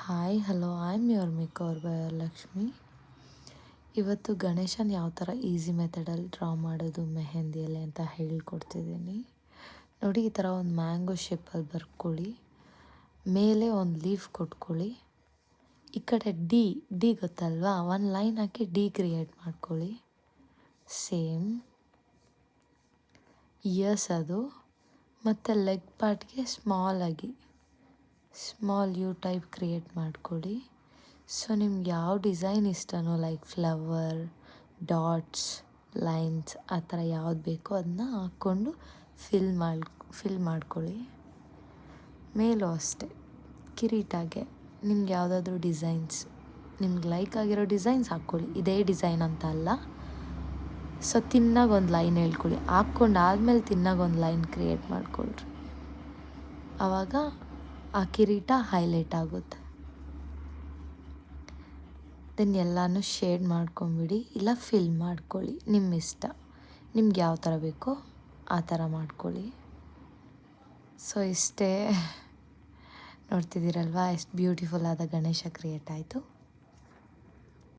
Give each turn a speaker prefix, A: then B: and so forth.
A: Hi hello I am your maker by Lakshmi. ಇವತ್ತು ಗಣೇಶನ ಯಾವ ಥರ ಈಸಿ ಮೆಥಡಲ್ಲಿ ಡ್ರಾ ಮಾಡೋದು ಮೆಹಂದಿಯಲ್ಲಿ ಅಂತ ಹೇಳ್ಕೊಡ್ತಿದ್ದೀನಿ ನೋಡಿ. ಈ ಥರ ಒಂದು ಮ್ಯಾಂಗೋ ಶೇಪಲ್ಲಿ ಬರ್ಕೊಳ್ಳಿ, ಮೇಲೆ ಒಂದು ಲೀಫ್ ಕೊಟ್ಕೊಳ್ಳಿ. ಈ ಕಡೆ ಡಿ ಗೊತ್ತಲ್ವಾ, ಒಂದು ಲೈನ್ ಹಾಕಿ ಡಿ ಕ್ರಿಯೇಟ್ ಮಾಡ್ಕೊಳ್ಳಿ. ಸೇಮ್ ಇಯರ್ಸ್ ಅದು, ಮತ್ತು ಲೆಗ್ ಪಾರ್ಟ್ಗೆ ಸ್ಮಾಲ್ ಯು ಟೈಪ್ ಕ್ರಿಯೇಟ್ ಮಾಡ್ಕೊಳ್ಳಿ. ಸೊ ನಿಮ್ಗೆ ಯಾವ ಡಿಸೈನ್ ಇಷ್ಟನೋ, ಲೈಕ್ ಫ್ಲವರ್, ಡಾಟ್ಸ್, ಲೈನ್ಸ್ ಆ ಥರ ಯಾವ್ದು ಬೇಕೋ ಅದನ್ನ ಹಾಕ್ಕೊಂಡು ಫಿಲ್ ಮಾಡ್ಕೊಳ್ಳಿ. ಮೇಲೂ ಅಷ್ಟೇ ಕಿರೀಟಾಗೆ ನಿಮ್ಗೆ ಯಾವುದಾದ್ರೂ ಡಿಸೈನ್ಸ್, ನಿಮ್ಗೆ ಲೈಕ್ ಆಗಿರೋ ಡಿಸೈನ್ಸ್ ಹಾಕ್ಕೊಳ್ಳಿ. ಇದೇ ಡಿಸೈನ್ ಅಂತ ಅಲ್ಲ. ಸೊ ತಿನ್ನಾಗ ಒಂದು ಲೈನ್ ಹೇಳ್ಕೊಳ್ಳಿ, ಹಾಕ್ಕೊಂಡು ಆದಮೇಲೆ ತಿನ್ನಾಗ ಒಂದು ಲೈನ್ ಕ್ರಿಯೇಟ್ ಮಾಡ್ಕೊಳ್ರಿ. ಆವಾಗ ಆ ಕಿರೀಟ ಹೈಲೈಟ್ ಆಗುತ್ತೆ. ದೆನ್ ಎಲ್ಲನೂ ಶೇಡ್ ಮಾಡ್ಕೊಂಬಿಡಿ, ಇಲ್ಲ ಫಿಲ್ ಮಾಡ್ಕೊಳ್ಳಿ, ನಿಮ್ಮ ಇಷ್ಟ. ನಿಮ್ಗೆ ಯಾವ ಥರ ಬೇಕೋ ಆ ಥರ ಮಾಡ್ಕೊಳ್ಳಿ. ಸೊ ಇಷ್ಟೇ, ನೋಡ್ತಿದ್ದೀರಲ್ವಾ ಎಷ್ಟು ಬ್ಯೂಟಿಫುಲ್ ಆದ ಗಣೇಶ ಕ್ರಿಯೇಟ್ ಆಯಿತು.